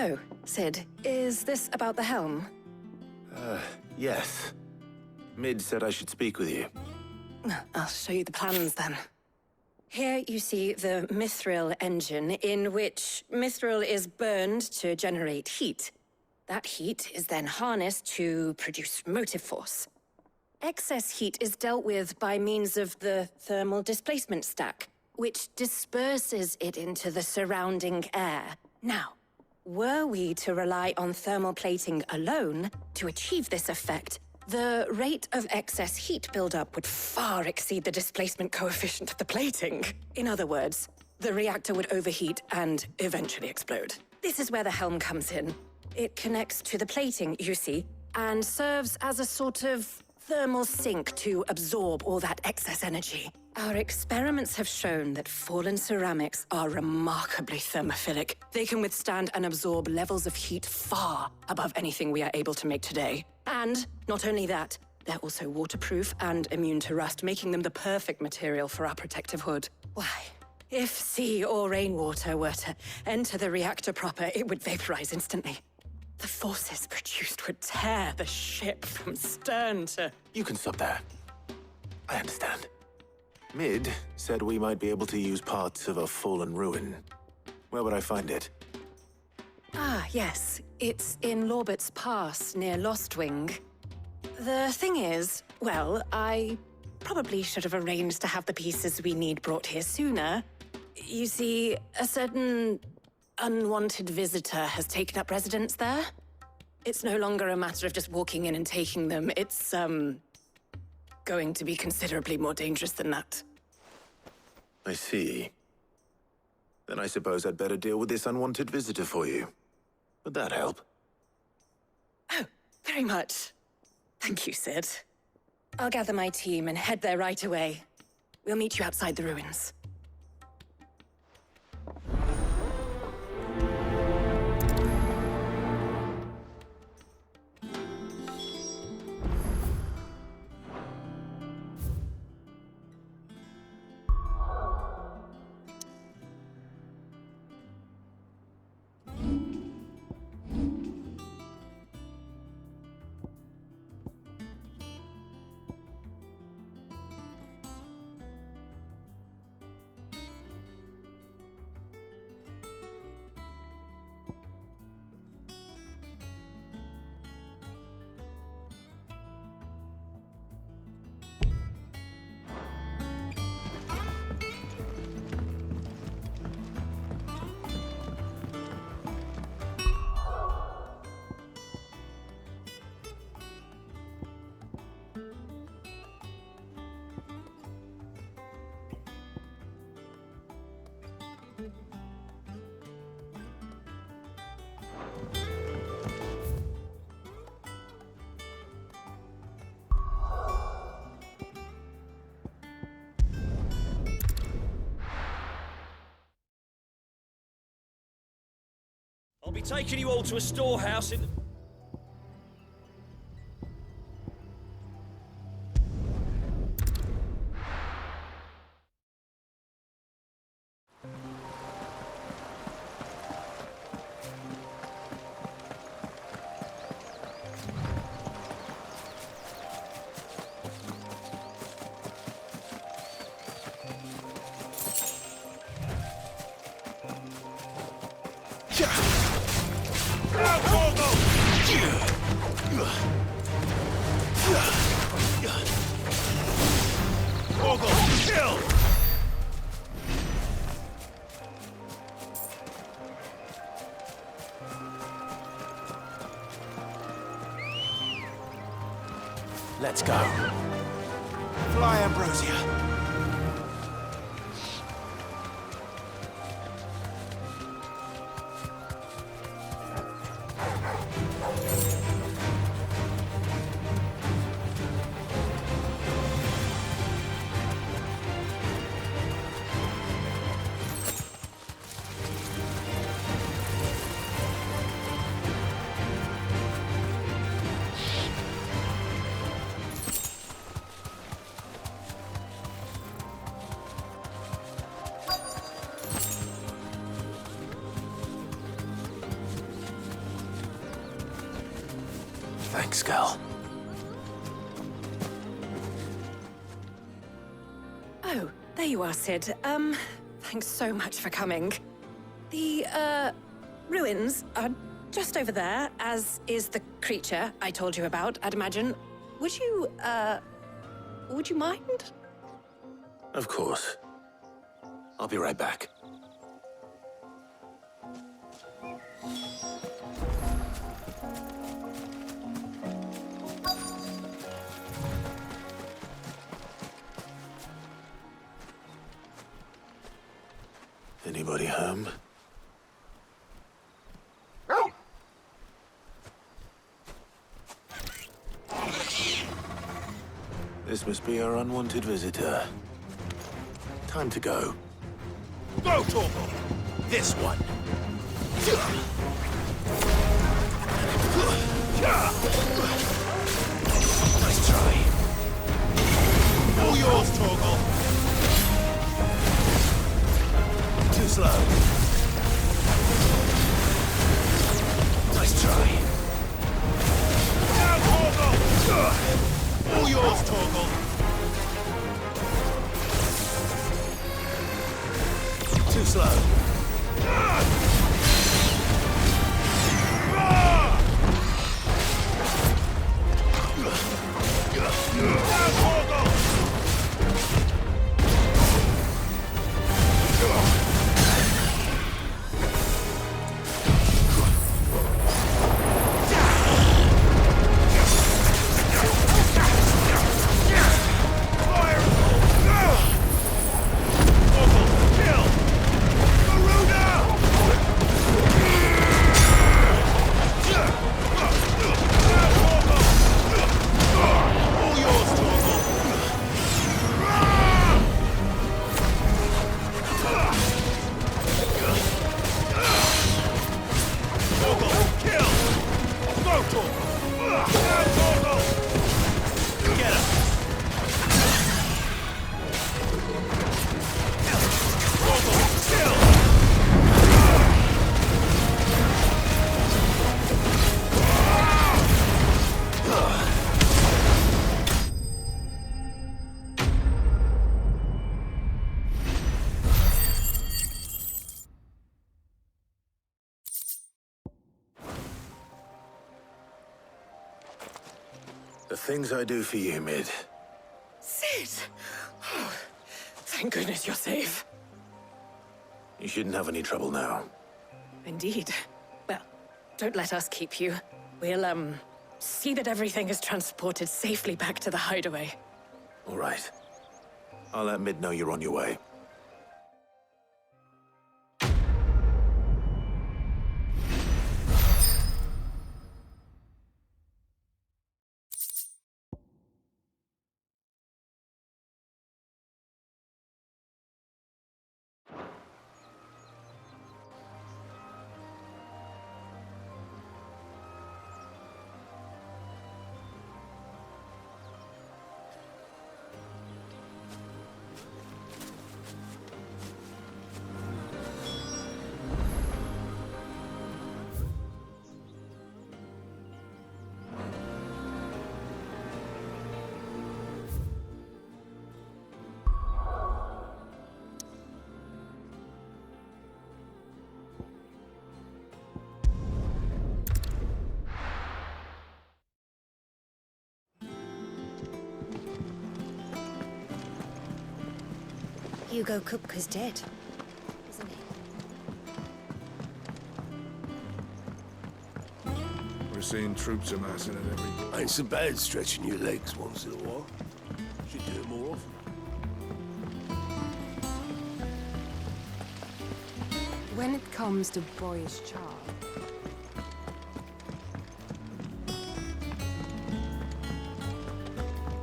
Oh, Sid, is this about the helm? Yes. Mid said I should speak with you. I'll show you the plans then. Here you see the mithril engine, in which mithril is burned to generate heat. That heat is then harnessed to produce motive force. Excess heat is dealt with by means of the thermal displacement stack, which disperses it into the surrounding air. Now, were we to rely on thermal plating alone to achieve this effect, the rate of excess heat buildup would far exceed the displacement coefficient of the plating. In other words, the reactor would overheat and eventually explode. This is where the helm comes in. It connects to the plating, you see, and serves as a sort of thermal sink to absorb all that excess energy. Our experiments have shown that fallen ceramics are remarkably thermophilic. They can withstand and absorb levels of heat far above anything we are able to make today. And not only that, they're also waterproof and immune to rust, making them the perfect material for our protective hood. Why, if sea or rainwater were to enter the reactor proper, it would vaporize instantly. The forces produced would tear the ship from stern to... You can stop there. I understand. Mid said we might be able to use parts of a fallen ruin. Where would I find it? Ah, yes. It's in Lorbert's Pass, near Lostwing. The thing is, well, I probably should have arranged to have the pieces we need brought here sooner. You see, a certain unwanted visitor has taken up residence there. It's no longer a matter of just walking in and taking them. It's, going to be considerably more dangerous than that. I see. Then I suppose I'd better deal with this unwanted visitor for you. Would that help? Oh, very much. Thank you, Sid. I'll gather my team and head there right away. We'll meet you outside the ruins. I'll be taking you all to a storehouse in... Let's go. Fly, Ambrosia. Thanks, Gal. Oh, there you are, Sid. Thanks so much for coming. The, ruins are just over there, as is the creature I told you about, I'd imagine. Would you mind? Of course. I'll be right back. Anybody home? This must be our unwanted visitor. Time to go. Go, Torgal! This one! Nice try. All yours, Torgal! Too slow. Nice try. Now, Torgal! All yours, Torgal! Too slow. The things I do for you, Mid. Sid! Oh, thank goodness you're safe. You shouldn't have any trouble now. Indeed. Well, don't let us keep you. We'll, see that everything is transported safely back to the hideaway. All right. I'll let Mid know you're on your way. Hugo Kupka's dead, isn't he? We're seeing troops amassing at every... Ain't so bad stretching your legs once in a while. Should do it more often. When it comes to boyish charm,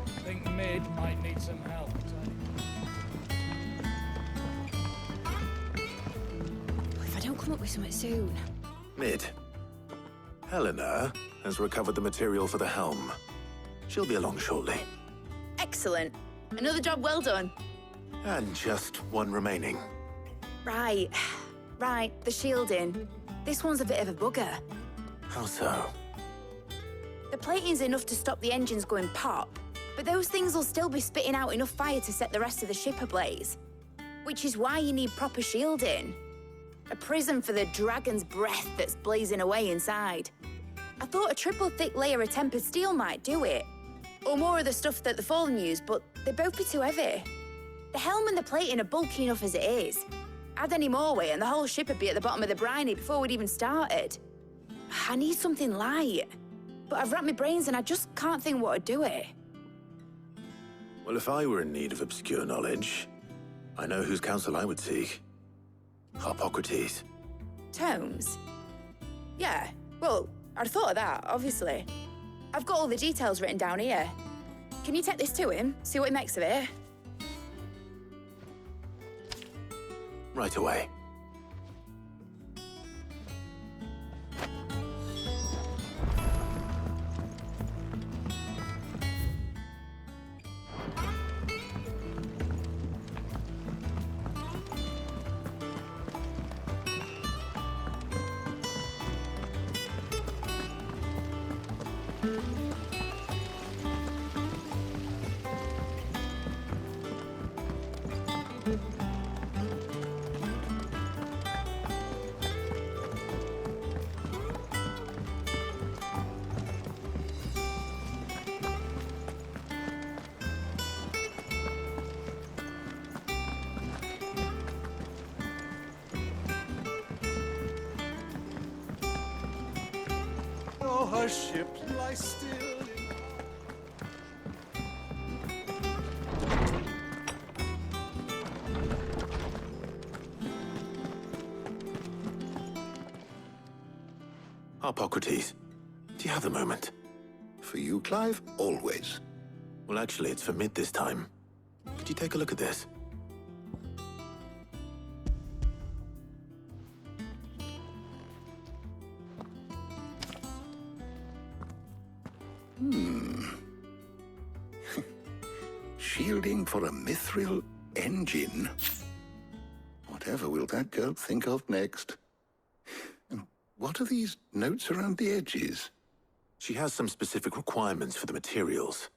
I think Mid might need some help, Tony. If I don't come up with something soon. Mid. Helena has recovered the material for the helm. She'll be along shortly. Excellent. Another job well done. And just one remaining. Right. The shielding. This one's a bit of a bugger. How so? The plating's enough to stop the engines going pop, but those things will still be spitting out enough fire to set the rest of the ship ablaze. Which is why you need proper shielding. A prison for the dragon's breath that's blazing away inside. I thought a triple thick layer of tempered steel might do it. Or more of the stuff that the Fallen use, but they'd both be too heavy. The helm and the plating are bulky enough as it is. Add any more weight and the whole ship would be at the bottom of the briny before we'd even started. I need something light. But I've racked my brains and I just can't think what would do it. Well, if I were in need of obscure knowledge, I know whose counsel I would seek. Harpocrates. Tomes? Yeah, well, I'd thought of that, obviously. I've got all the details written down here. Can you take this to him, see what he makes of it? Right away. Oh, her ship lies still. Harpocrates, do you have a moment? For you, Clive, always. Well, actually, it's for Mid this time. Could you take a look at this? Shielding for a mithril engine? Whatever will that girl think of next? And what are these notes around the edges? She has some specific requirements for the materials.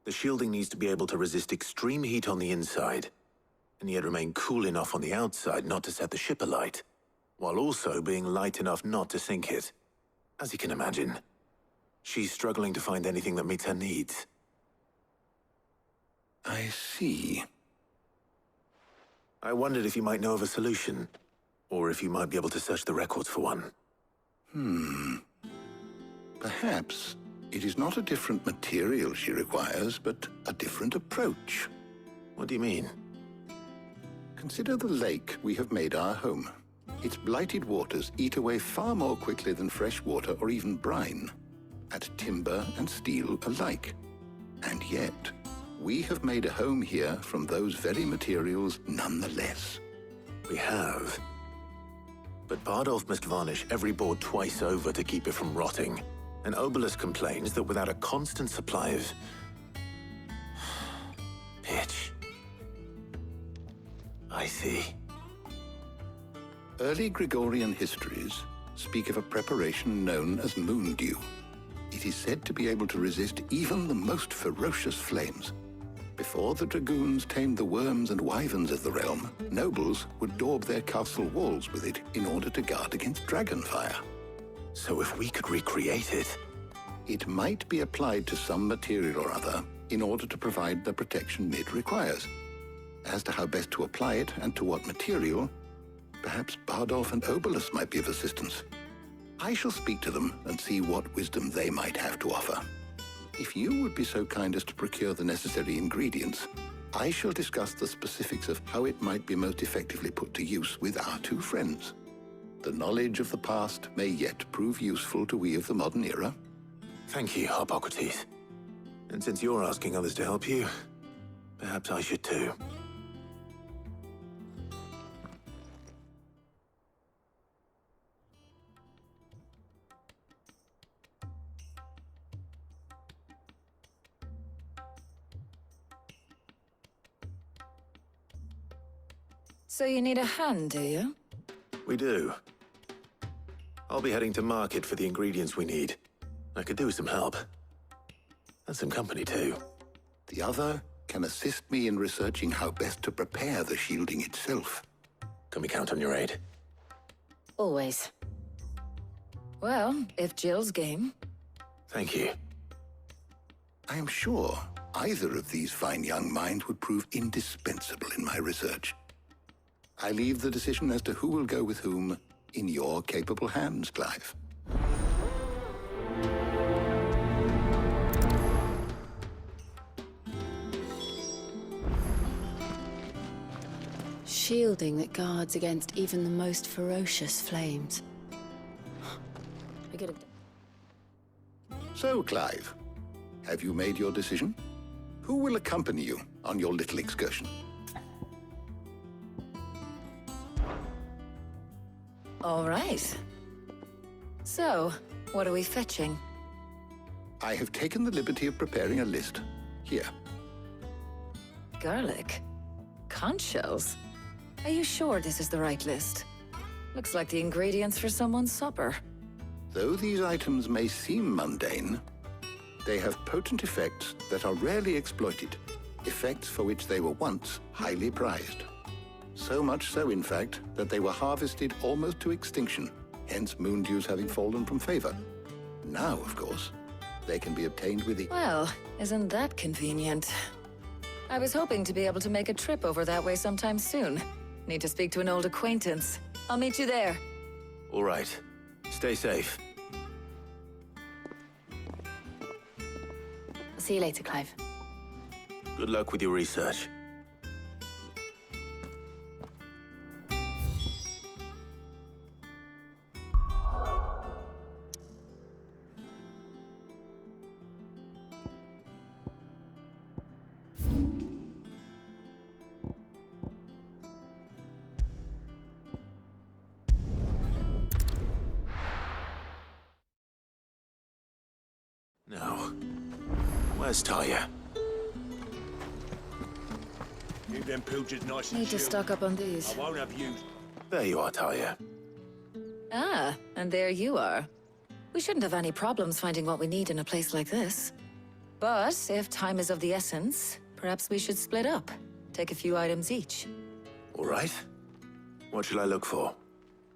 The shielding needs to be able to resist extreme heat on the inside, and yet remain cool enough on the outside not to set the ship alight, while also being light enough not to sink it. As you can imagine, she's struggling to find anything that meets her needs. I see. I wondered if you might know of a solution, or if you might be able to search the records for one. Perhaps it is not a different material she requires, but a different approach. What do you mean? Consider the lake we have made our home. Its blighted waters eat away far more quickly than fresh water or even brine, at timber and steel alike. And yet, we have made a home here from those very materials nonetheless. We have. But Bardolph must varnish every board twice over to keep it from rotting. And Obelus complains that without a constant supply of pitch. I see. Early Gregorian histories speak of a preparation known as moon dew. It is said to be able to resist even the most ferocious flames. Before the dragoons tamed the worms and wyverns of the realm, nobles would daub their castle walls with it in order to guard against dragonfire. So if we could recreate it... It might be applied to some material or other in order to provide the protection Mid requires. As to how best to apply it and to what material, perhaps Bardolph and Obelus might be of assistance. I shall speak to them and see what wisdom they might have to offer. If you would be so kind as to procure the necessary ingredients, I shall discuss the specifics of how it might be most effectively put to use with our two friends. The knowledge of the past may yet prove useful to we of the modern era. Thank you, Harpocrates. And since you're asking others to help you, perhaps I should too. So you need a hand, do you? We do. I'll be heading to market for the ingredients we need. I could do with some help. And some company, too. The other can assist me in researching how best to prepare the shielding itself. Can we count on your aid? Always. Well, if Jill's game. Thank you. I am sure either of these fine young minds would prove indispensable in my research. I leave the decision as to who will go with whom in your capable hands, Clive. Shielding that guards against even the most ferocious flames. I could have... So, Clive, have you made your decision? Who will accompany you on your little excursion? All right. So, what are we fetching? I have taken the liberty of preparing a list. Here. Garlic? Conch shells? Are you sure this is the right list? Looks like the ingredients for someone's supper. Though these items may seem mundane, they have potent effects that are rarely exploited, effects for which they were once highly prized. So much so, in fact, that they were harvested almost to extinction, hence moon dews having fallen from favor. Now, of course, they can be obtained with the... Well, isn't that convenient? I was hoping to be able to make a trip over that way sometime soon. Need to speak to an old acquaintance. I'll meet you there. All right. Stay safe. I'll see you later, Clive. Good luck with your research. Now, where's Talia? Keep them pilchards nice and Need to chilled. stock up on these. I won't have you. There you are, Talia. Ah, and there you are. We shouldn't have any problems finding what we need in a place like this. But if time is of the essence, perhaps we should split up. Take a few items each. All right. What shall I look for?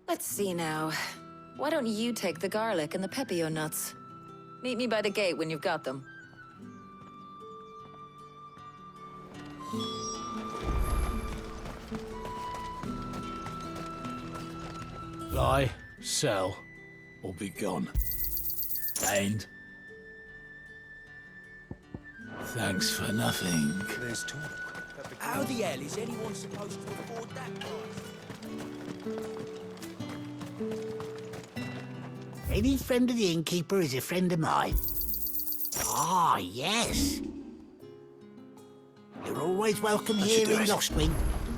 Let's see now. Why don't you take the garlic and the pepio nuts? Meet me by the gate when you've got them. Buy, sell, or be gone. And thanks for nothing. There's talk. How the hell is anyone supposed to afford that price? Any friend of the innkeeper is a friend of mine. Ah, yes. You're always welcome That should here do in it. Lostwing.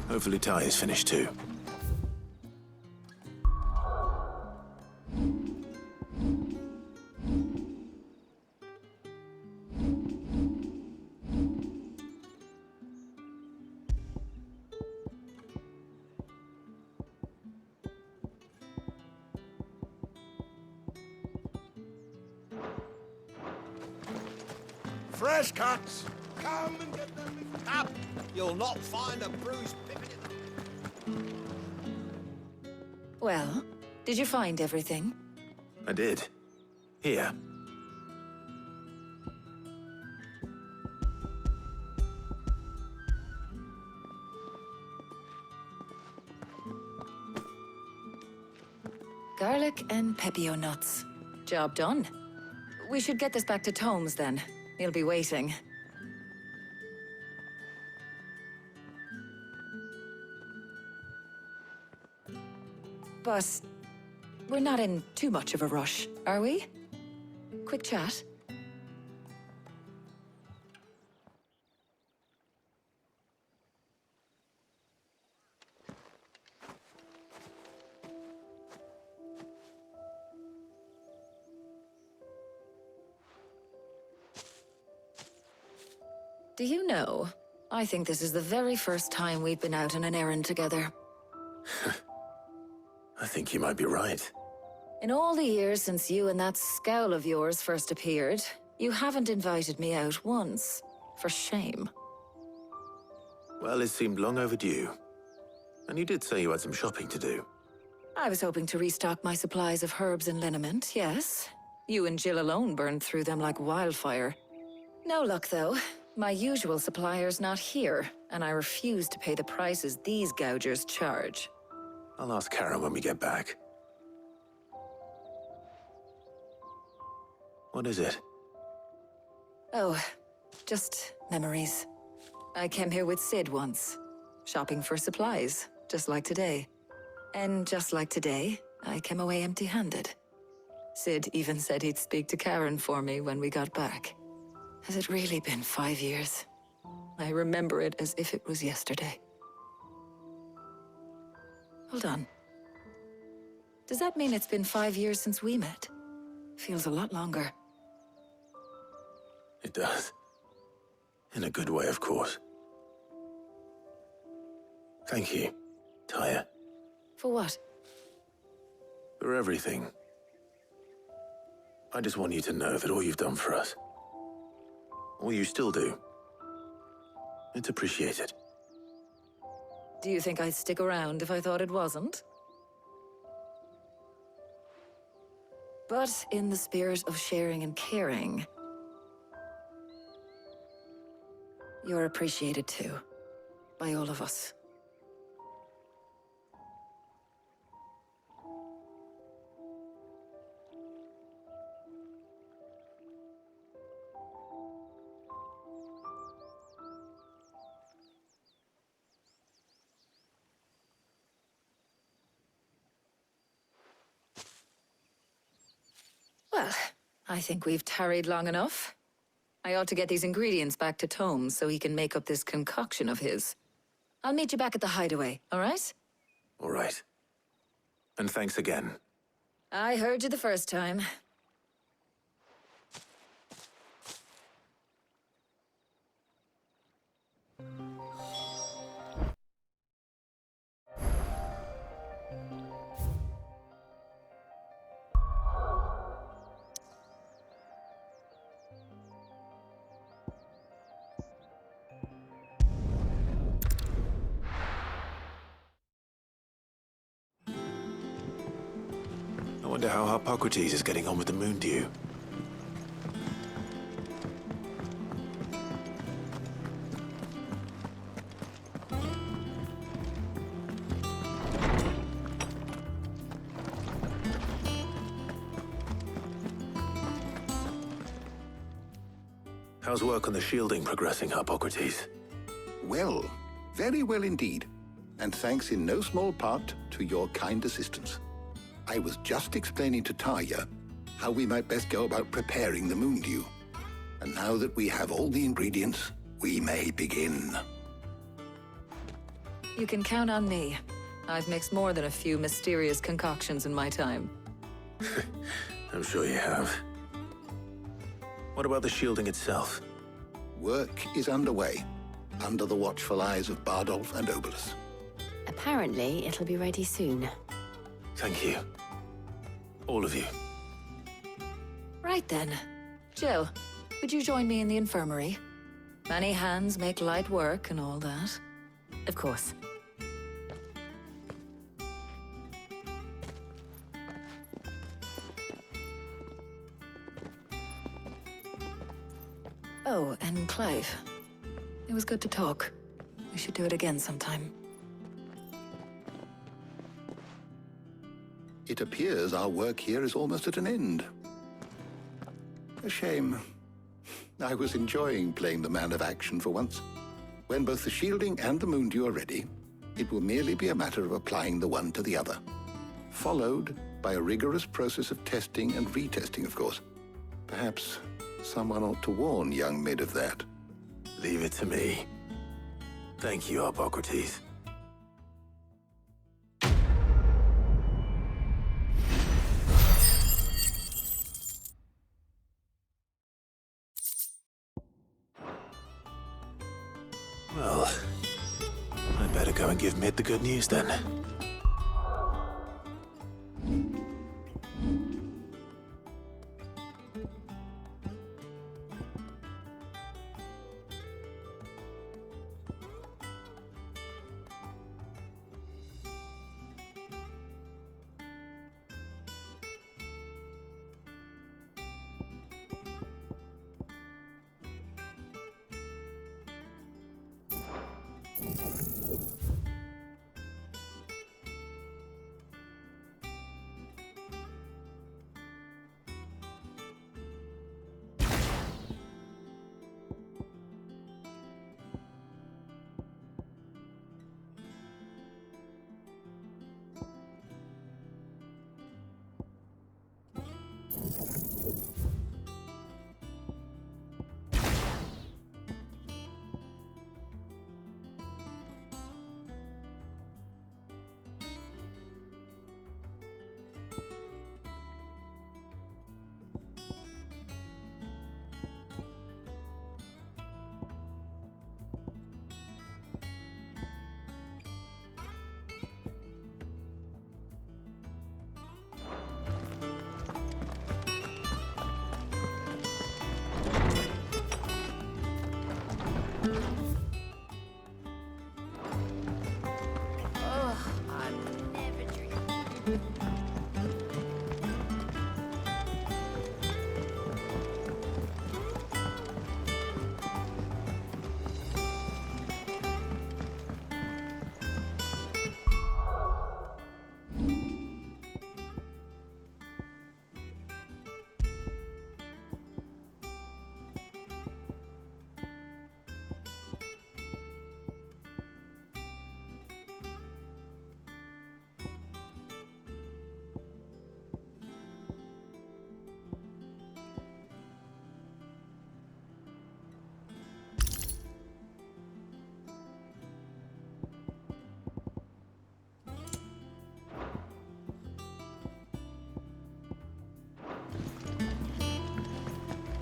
Hopefully Talia's finished too. Fresh cuts! Come and get them. Up! You'll not find a bruised pippin in the... Well, did you find everything? I did. Here. Garlic and pepio nuts. Job done. We should get this back to Tomes then. He'll be waiting. But we're not in too much of a rush, are we? Quick chat. Do you know, I think this is the very first time we've been out on an errand together. I think you might be right. In all the years since you and that scowl of yours first appeared, you haven't invited me out once. For shame. Well, it seemed long overdue. And you did say you had some shopping to do. I was hoping to restock my supplies of herbs and liniment, yes. You and Jill alone burned through them like wildfire. No luck, though. My usual supplier's not here, and I refuse to pay the prices these gougers charge. I'll ask Karen when we get back. What is it? Oh, just memories. I came here with Sid once, shopping for supplies, just like today. And just like today, I came away empty-handed. Sid even said he'd speak to Karen for me when we got back. Has it really been 5 years? I remember it as if it was yesterday. Hold on. Does that mean it's been 5 years since we met? Feels a lot longer. It does. In a good way, of course. Thank you, Tyre. For what? For everything. I just want you to know that all you've done for us, all you still do, it's appreciated. Do you think I'd stick around if I thought it wasn't? But in the spirit of sharing and caring, you're appreciated too, by all of us. Well, I think we've tarried long enough. I ought to get these ingredients back to Tome so he can make up this concoction of his. I'll meet you back at the hideaway, all right? All right. And thanks again. I heard you the first time. I wonder how Hippocrates is getting on with the moon dew. How's work on the shielding progressing, Hippocrates? Well, very well indeed. And thanks in no small part to your kind assistance. I was just explaining to Tarja how we might best go about preparing the moon dew. And now that we have all the ingredients, we may begin. You can count on me. I've mixed more than a few mysterious concoctions in my time. I'm sure you have. What about the shielding itself? Work is underway, under the watchful eyes of Bardolph and Obolus. Apparently, it'll be ready soon. Thank you. All of you. Right then. Jill, would you join me in the infirmary? Many hands make light work and all that. Of course. Oh, and Clive. It was good to talk. We should do it again sometime. It appears our work here is almost at an end. A shame. I was enjoying playing the man of action for once. When both the shielding and the moon dew are ready, it will merely be a matter of applying the one to the other. Followed by a rigorous process of testing and retesting, of course. Perhaps someone ought to warn young Mid of that. Leave it to me. Thank you, Hippocrates. Well, I better go and give Mid the good news then.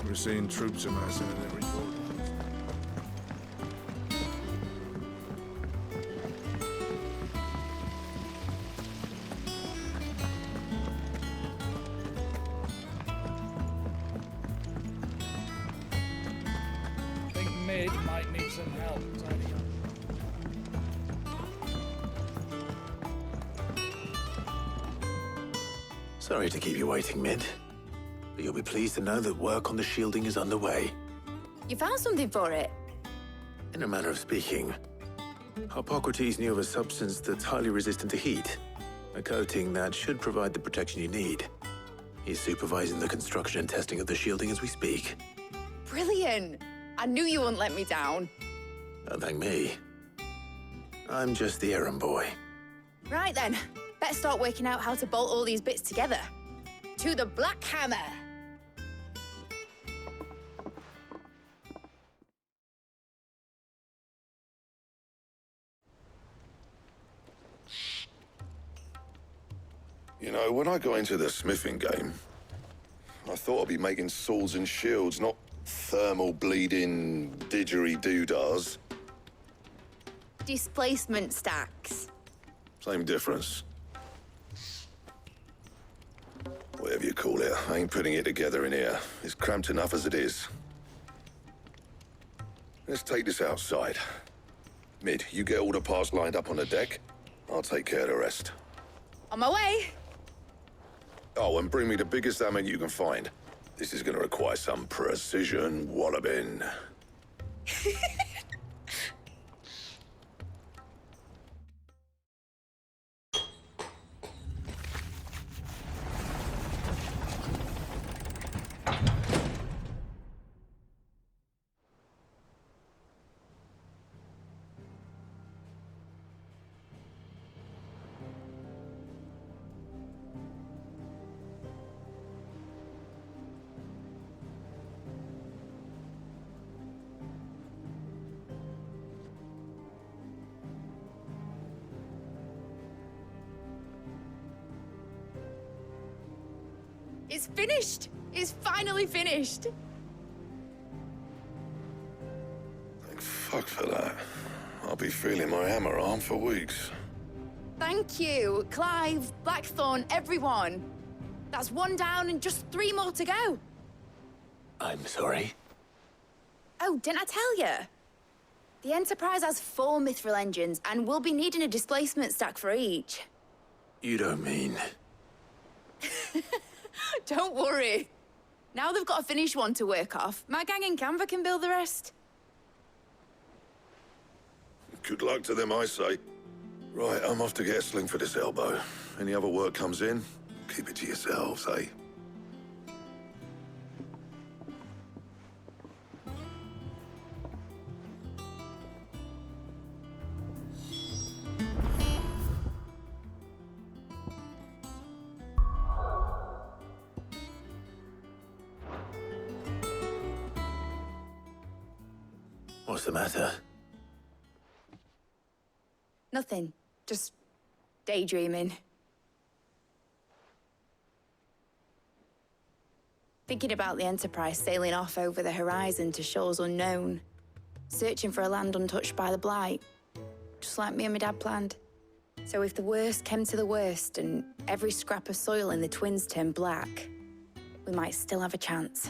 We're seeing troops amassing at every corner. I think Mid might need some help tidying up. Sorry to keep you waiting, Mid. But you'll be pleased to know that work on the shielding is underway. You found something for it? In a manner of speaking, Hippocrates knew of a substance that's highly resistant to heat, a coating that should provide the protection you need. He's supervising the construction and testing of the shielding as we speak. Brilliant! I knew you wouldn't let me down. Don't thank me. I'm just the errand boy. Right then, better start working out how to bolt all these bits together. To the Black Hammer! You know, when I got into the smithing game, I thought I'd be making swords and shields, not thermal bleeding didgeridoo-dahs. Displacement stacks. Same difference. Whatever you call it, I ain't putting it together in here. It's cramped enough as it is. Let's take this outside. Mid, you get all the parts lined up on the deck. I'll take care of the rest. On my way! Oh, and bring me the biggest hammer you can find. This is gonna require some precision walloping. It's finished! It's finally finished! Thank fuck for that. I'll be feeling my hammer arm for weeks. Thank you, Clive, Blackthorn, everyone. That's one down and just 3 more to go. I'm sorry. Oh, didn't I tell you? The Enterprise has 4 mithril engines, and we'll be needing a displacement stack for each. You don't mean... Don't worry. Now they've got a finished one to work off, my gang in Canva can build the rest. Good luck to them, I say. Right, I'm off to get a sling for this elbow. Any other work comes in, keep it to yourselves, eh? What's the matter? Nothing. Just daydreaming. Thinking about the Enterprise sailing off over the horizon to shores unknown. Searching for a land untouched by the Blight. Just like me and my dad planned. So if the worst came to the worst and every scrap of soil in the Twins turned black, we might still have a chance.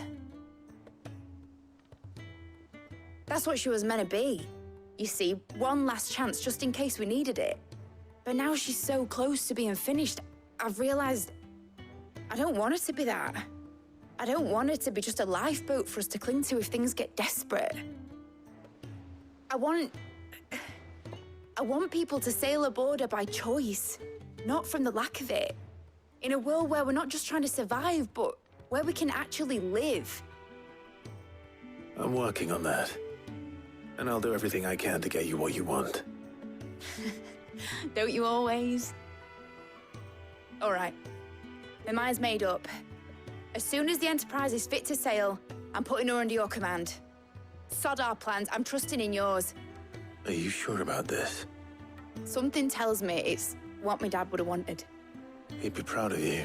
That's what she was meant to be. You see, one last chance just in case we needed it. But now she's so close to being finished, I've realized I don't want it to be that. I don't want it to be just a lifeboat for us to cling to if things get desperate. I want people to sail aboard her by choice, not from the lack of it. In a world where we're not just trying to survive, but where we can actually live. I'm working on that. And I'll do everything I can to get you what you want. Don't you always? All right. My mind's made up. As soon as the Enterprise is fit to sail, I'm putting her under your command. Sod our plans, I'm trusting in yours. Are you sure about this? Something tells me it's what my dad would have wanted. He'd be proud of you.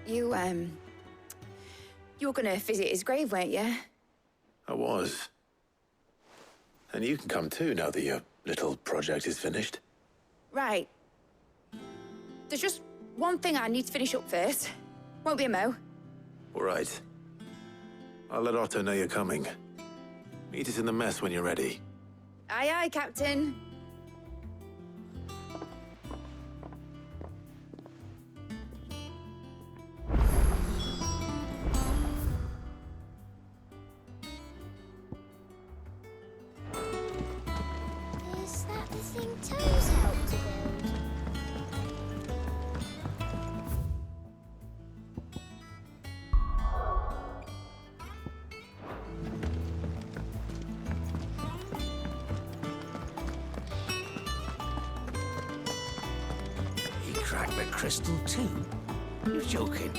You were gonna visit his grave, weren't you? I was. And you can come too now that your little project is finished. Right. There's just one thing I need to finish up first. Won't be a mo. All right. I'll let Otto know you're coming. Meet us in the mess when you're ready. Aye, aye, Captain. Is that the thing Toes helped to build? He cracked the crystal too? You're joking.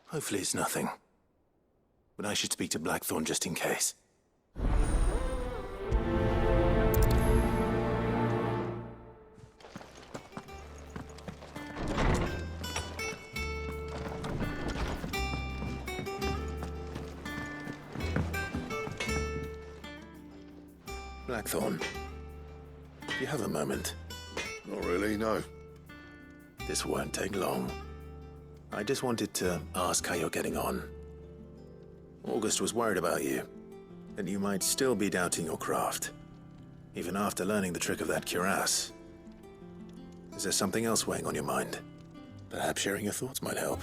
Hopefully it's nothing. But I should speak to Blackthorn just in case. Blackthorn, do you have a moment? Not really, no. This won't take long. I just wanted to ask how you're getting on. August was worried about you, that you might still be doubting your craft, even after learning the trick of that cuirass. Is there something else weighing on your mind? Perhaps sharing your thoughts might help.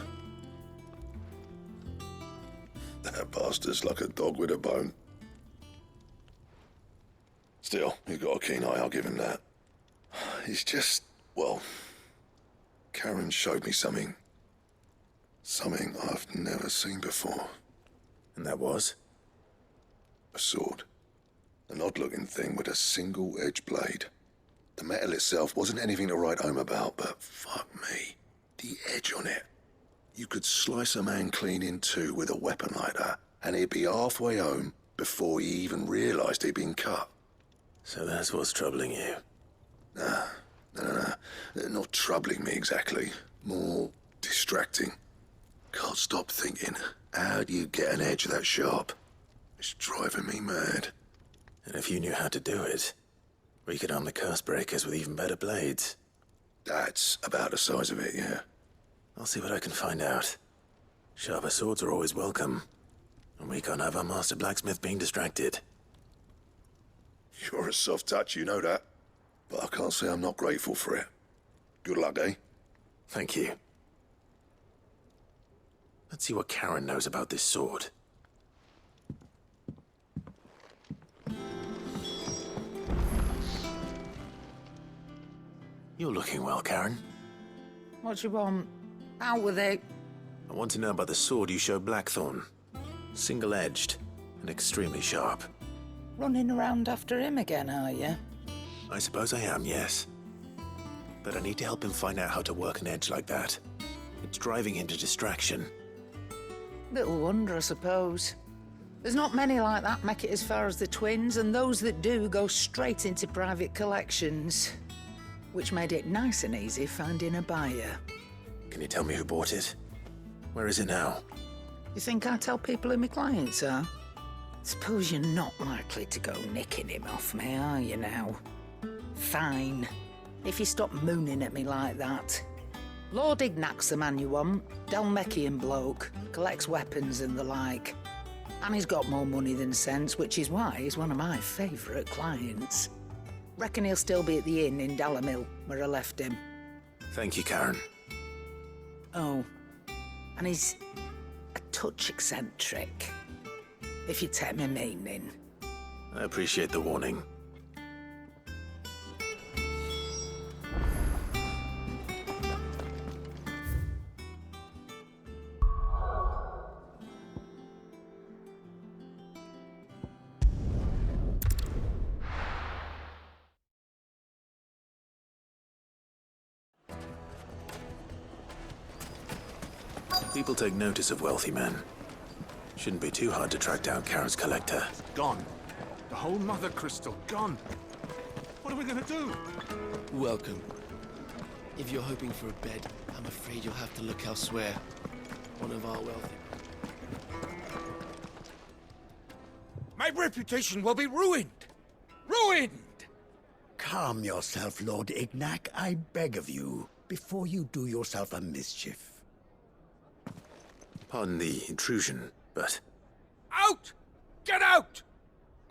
That bastard's like a dog with a bone. Still, he's got a keen eye, I'll give him that. He's just, well, Karen showed me something. Something I've never seen before. And that was? A sword. An odd-looking thing with a single-edged blade. The metal itself wasn't anything to write home about, but fuck me. The edge on it. You could slice a man clean in two with a weapon like that, and he'd be halfway home before he even realized he'd been cut. So that's what's troubling you? Nah. Not troubling me exactly. More distracting. Can't stop thinking, how do you get an edge that sharp? It's driving me mad. And if you knew how to do it, we could arm the curse breakers with even better blades. That's about the size of it, yeah. I'll see what I can find out. Sharper swords are always welcome. And we can't have our master blacksmith being distracted. You're a soft touch, you know that. But I can't say I'm not grateful for it. Good luck, eh? Thank you. Let's see what Karen knows about this sword. You're looking well, Karen. What you want? Out with it. I want to know about the sword you showed Blackthorn. Single-edged and extremely sharp. Running around after him again, are you? I suppose I am, yes. But I need to help him find out how to work an edge like that. It's driving him to distraction. Little wonder, I suppose. There's not many like that make it as far as the twins, and those that do go straight into private collections. Which made it nice and easy finding a buyer. Can you tell me who bought it? Where is it now? You think I tell people who my clients are? Suppose you're not likely to go nicking him off me, are you now? Fine. If you stop mooning at me like that. Lord Ignac's the man you want. Dalmekian bloke. Collects weapons and the like. And he's got more money than sense, which is why he's one of my favourite clients. Reckon he'll still be at the inn in Dalamil, where I left him. Thank you, Karen. Oh, and he's a touch eccentric, if you take my meaning. I appreciate the warning. People take notice of wealthy men. Shouldn't be too hard to track down Karen's collector. Gone. The whole mother crystal gone. What are we gonna do? Welcome. If you're hoping for a bed, I'm afraid you'll have to look elsewhere. One of our wealthy... My reputation will be ruined! Ruined! Calm yourself, Lord Ignac, I beg of you, before you do yourself a mischief. Pardon the intrusion, but... Out! Get out!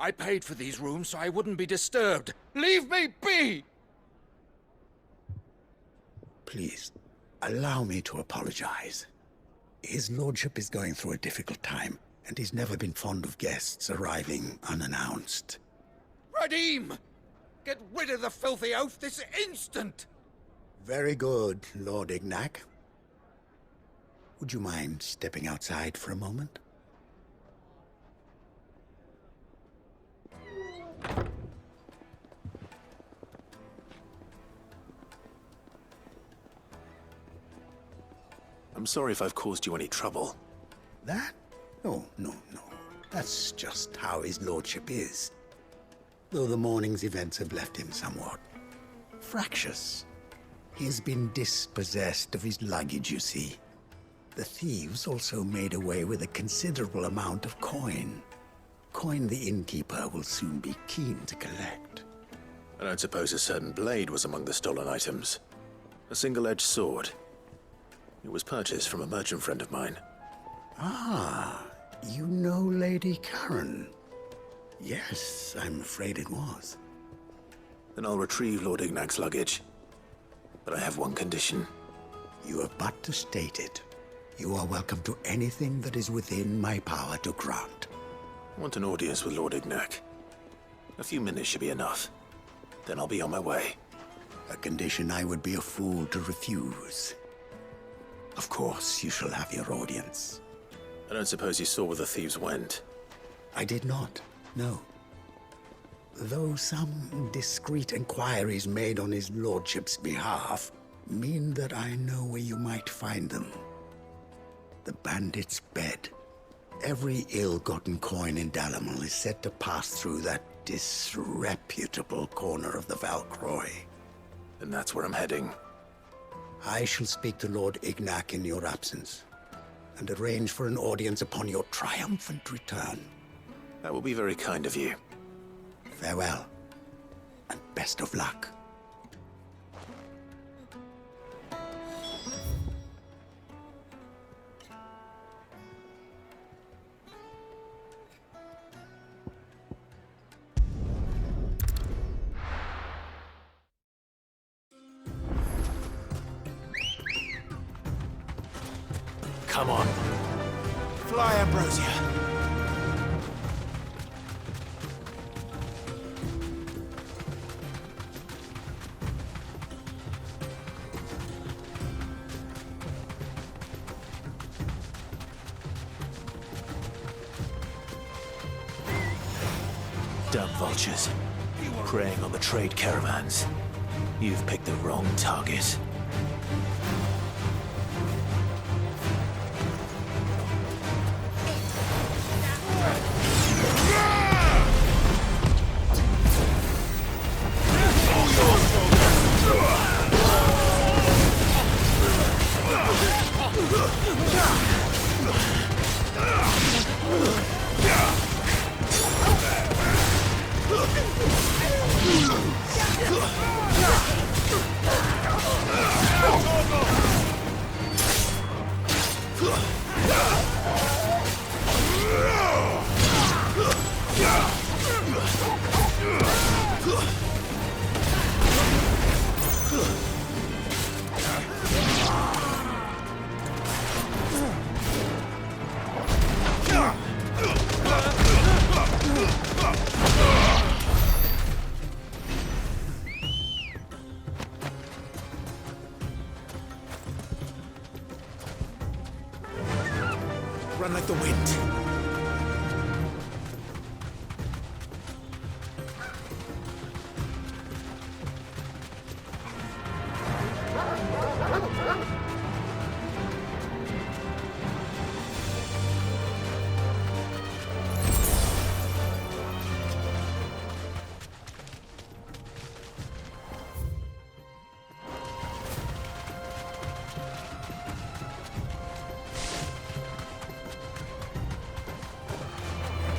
I paid for these rooms so I wouldn't be disturbed. Leave me be! Please, allow me to apologize. His lordship is going through a difficult time, and he's never been fond of guests arriving unannounced. Radim! Get rid of the filthy oaf this instant! Very good, Lord Ignac. Would you mind stepping outside for a moment? I'm sorry if I've caused you any trouble. That? No. That's just how his lordship is. Though the morning's events have left him somewhat fractious. He's been dispossessed of his luggage, you see. The thieves also made away with a considerable amount of coin. Coin the innkeeper will soon be keen to collect. I don't suppose a certain blade was among the stolen items. A single-edged sword. It was purchased from a merchant friend of mine. Ah, you know Lady Karen. Yes, I'm afraid it was. Then I'll retrieve Lord Ignac's luggage. But I have one condition. You have but to state it. You are welcome to anything that is within my power to grant. I want an audience with Lord Ignac. A few minutes should be enough. Then I'll be on my way. A condition I would be a fool to refuse. Of course, you shall have your audience. I don't suppose you saw where the thieves went. I did not, no. Though some discreet inquiries made on his lordship's behalf mean that I know where you might find them. The bandit's bed. Every ill-gotten coin in Dalamil is said to pass through that disreputable corner of the Valcroy. And that's where I'm heading. I shall speak to Lord Ignac in your absence, and arrange for an audience upon your triumphant return. That will be very kind of you. Farewell, and best of luck. Come on. Fly, Ambrosia. Dumb vultures, preying on the trade caravans. You've picked the wrong target. Run like the wind.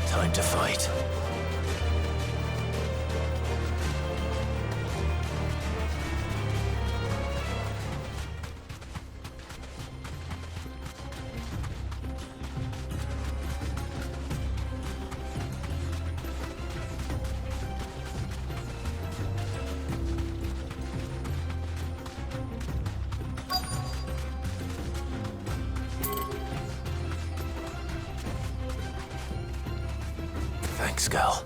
Time to fight. Thanks, girl.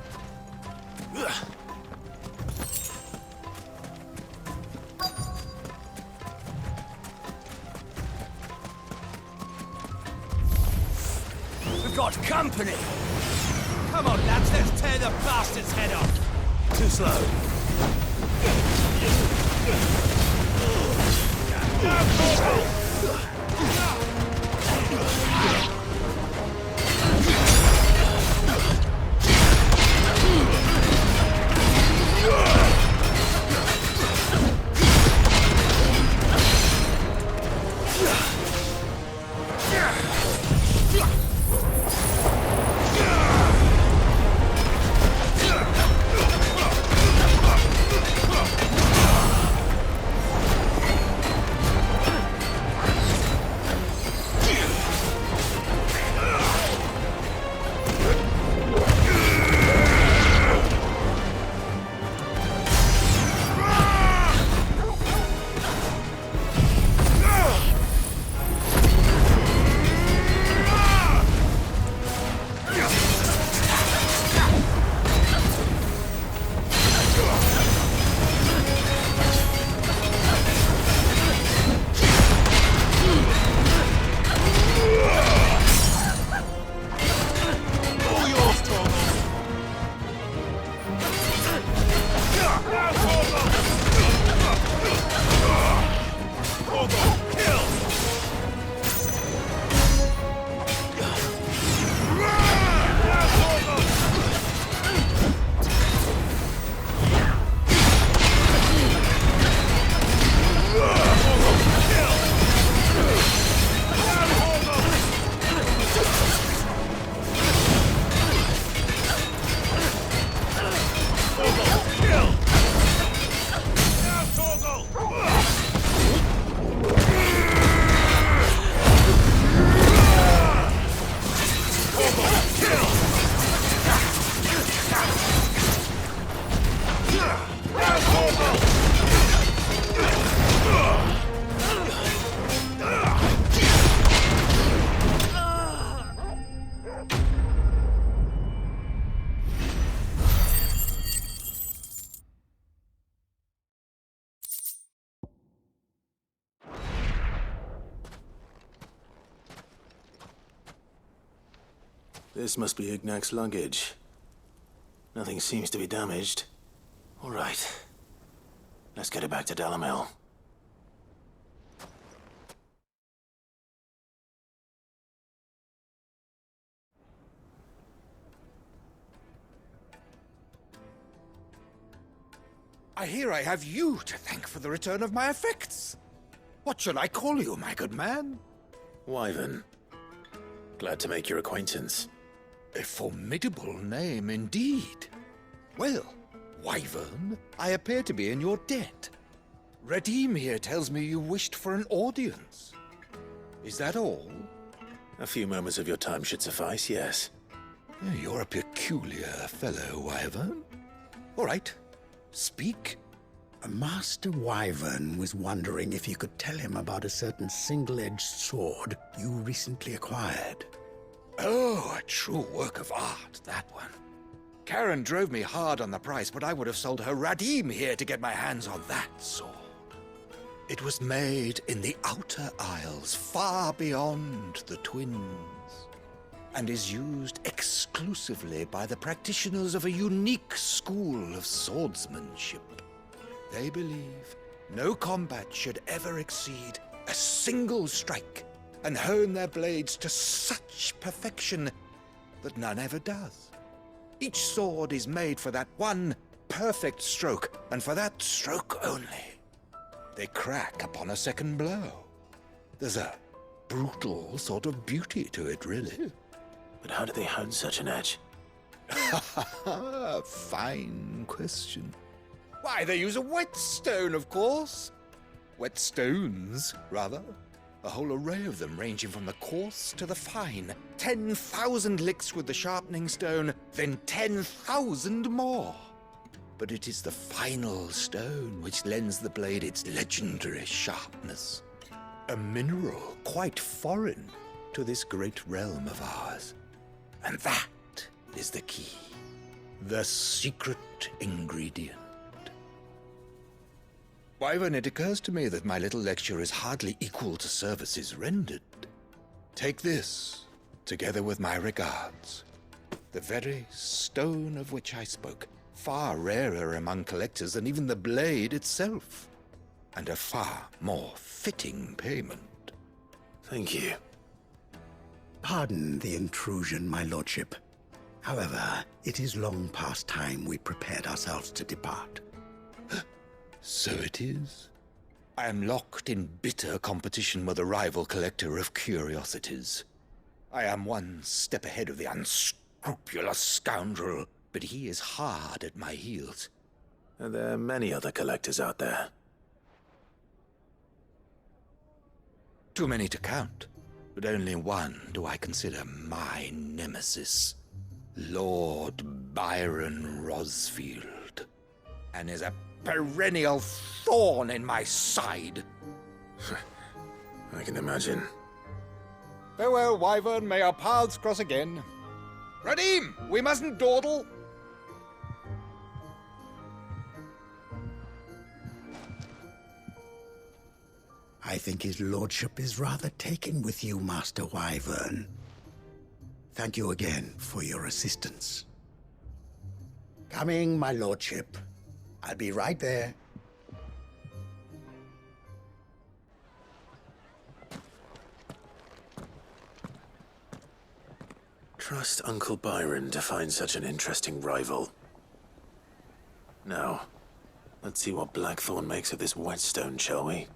We've got company! Come on, lads, let's tear the bastard's head off! Too slow. This must be Ignac's luggage. Nothing seems to be damaged. All right. Let's get it back to Dalamel. I hear I have you to thank for the return of my effects. What shall I call you, my good man? Wyvern. Glad to make your acquaintance. A formidable name indeed. Well, Wyvern, I appear to be in your debt. Redeem here tells me you wished for an audience. Is that all? A few moments of your time should suffice, yes. You're a peculiar fellow, Wyvern. All right, speak. Master Wyvern was wondering if you could tell him about a certain single-edged sword you recently acquired. Oh, a true work of art, that one. Karen drove me hard on the price, but I would have sold her Radim here to get my hands on that sword. It was made in the Outer Isles, far beyond the Twins, and is used exclusively by the practitioners of a unique school of swordsmanship. They believe no combat should ever exceed a single strike, and hone their blades to such perfection that none ever does. Each sword is made for that one perfect stroke, and for that stroke only. They crack upon a second blow. There's a brutal sort of beauty to it, really. But how do they hone such an edge? Fine question. Why, they use a whetstone, of course. Whetstones, rather. A whole array of them, ranging from the coarse to the fine. 10,000 licks with the sharpening stone, then 10,000 more. But it is the final stone which lends the blade its legendary sharpness. A mineral quite foreign to this great realm of ours. And that is the key. The secret ingredient. Wyvern, it occurs to me that my little lecture is hardly equal to services rendered. Take this, together with my regards. The very stone of which I spoke, far rarer among collectors than even the blade itself, and a far more fitting payment. Thank you. Pardon the intrusion, my lordship. However, it is long past time we prepared ourselves to depart. So it is. I am locked in bitter competition with a rival collector of curiosities. I am one step ahead of the unscrupulous scoundrel, but he is hard at my heels. Are there many other collectors out there? Too many to count, but only one do I consider my nemesis. Lord Byron Rosfield. And is a perennial thorn in my side. I can imagine. Farewell, Wyvern. May our paths cross again. Radim, we mustn't dawdle. I think his lordship is rather taken with you, Master Wyvern. Thank you again for your assistance. Coming, my lordship. I'll be right there. Trust Uncle Byron to find such an interesting rival. Now, let's see what Blackthorn makes of this whetstone, shall we?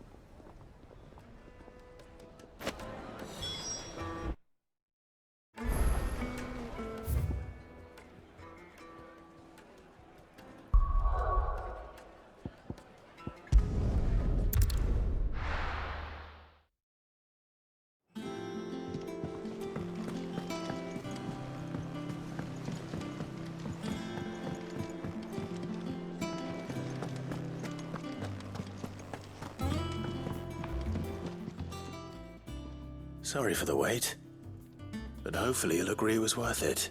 Sorry for the wait, but hopefully you'll agree it was worth it.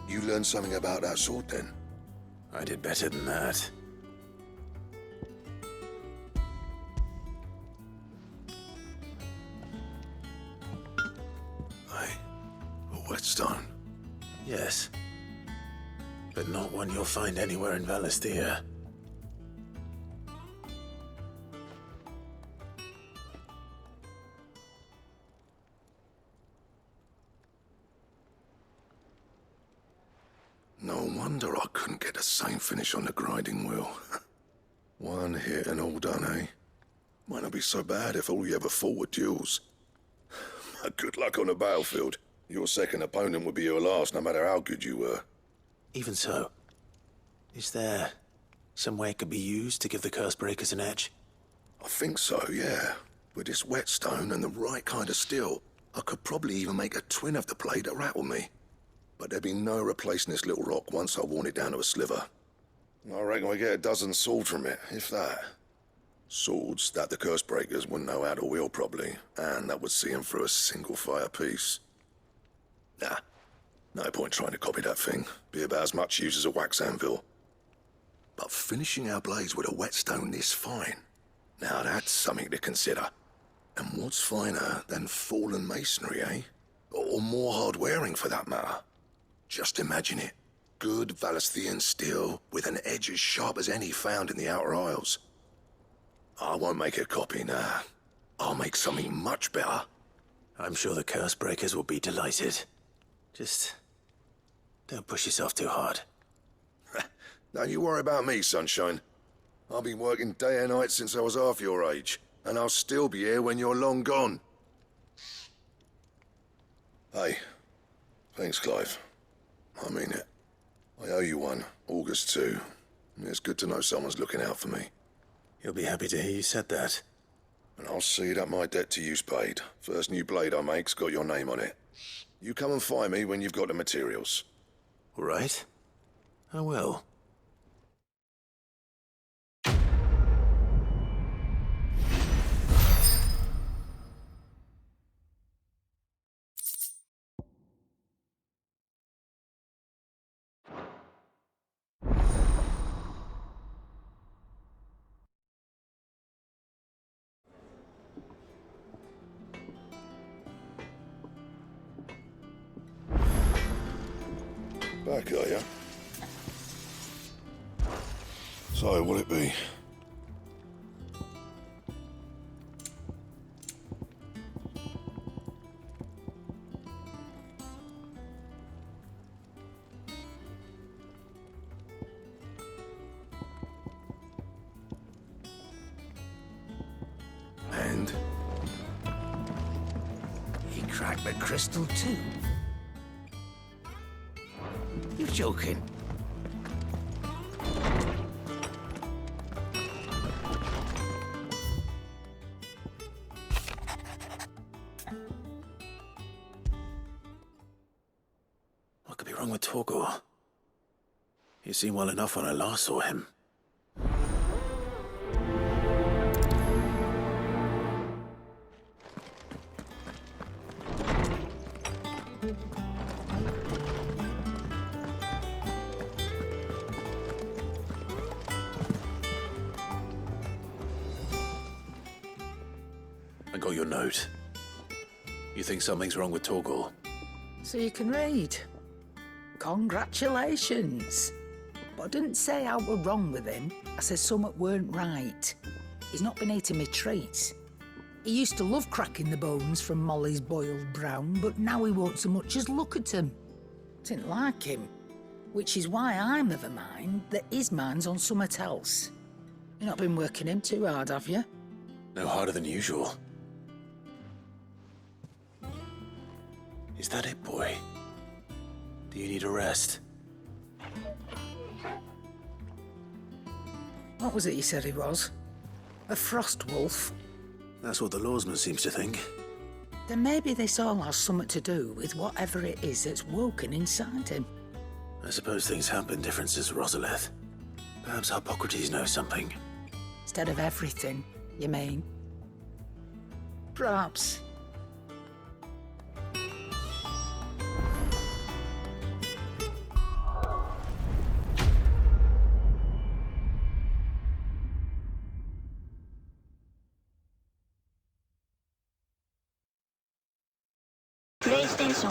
You learned something about that sword, then? I did better than that. A whetstone. Yes. But not one you'll find anywhere in Valisthea. No wonder I couldn't get the same finish on the grinding wheel. One hit and all done, eh? Might not be so bad if all you ever fought were duels. Good luck on the battlefield. Your second opponent would be your last, no matter how good you were. Even so, is there some way it could be used to give the curse breakers an edge? I think so, yeah. With this whetstone and the right kind of steel, I could probably even make a twin of the blade that rattled me. But there'd be no replacing this little rock once I worn it down to a sliver. I reckon we get a dozen swords from it, if that. Swords that the curse breakers wouldn't know how to wield properly, and that would see them through a single fire piece. Nah, no point trying to copy that thing. Be about as much use as a wax anvil. But finishing our blades with a whetstone this fine, now that's something to consider. And what's finer than fallen masonry, eh? Or more hard-wearing, for that matter. Just imagine it. Good Valisthean steel with an edge as sharp as any found in the Outer Isles. I won't make a copy, nah. I'll make something much better. I'm sure the curse breakers will be delighted. Just don't push yourself too hard. Don't you worry about me, sunshine. I've been working day and night since I was half your age, and I'll still be here when you're long gone. Hey, thanks, Clive. I mean it. I owe you one, August too. It's good to know someone's looking out for me. You'll be happy to hear you said that. And I'll see that my debt to you's paid. First new blade I make's got your name on it. You come and find me when you've got the materials. All right. I will. Back, are ya? So, what'll it be? And? He cracked the crystal too. You're joking. What could be wrong with Torgor? He seemed well enough when I last saw him. I got your note. You think something's wrong with Torgor? So you can read. Congratulations. But I didn't say I were wrong with him. I said something weren't right. He's not been eating me treats. He used to love cracking the bones from Molly's boiled brown, but now he won't so much as look at them. Didn't like him. Which is why I'm of a mind that his mind's on something else. You've not been working him too hard, have you? No harder than usual. Is that it, boy? Do you need a rest? What was it you said he was? A frost wolf? That's what the lawsman seems to think. Then maybe this all has something to do with whatever it is that's woken inside him. I suppose things have been different since Rosalith. Perhaps Hippocrates knows something. Instead of everything, you mean? Perhaps. PlayStation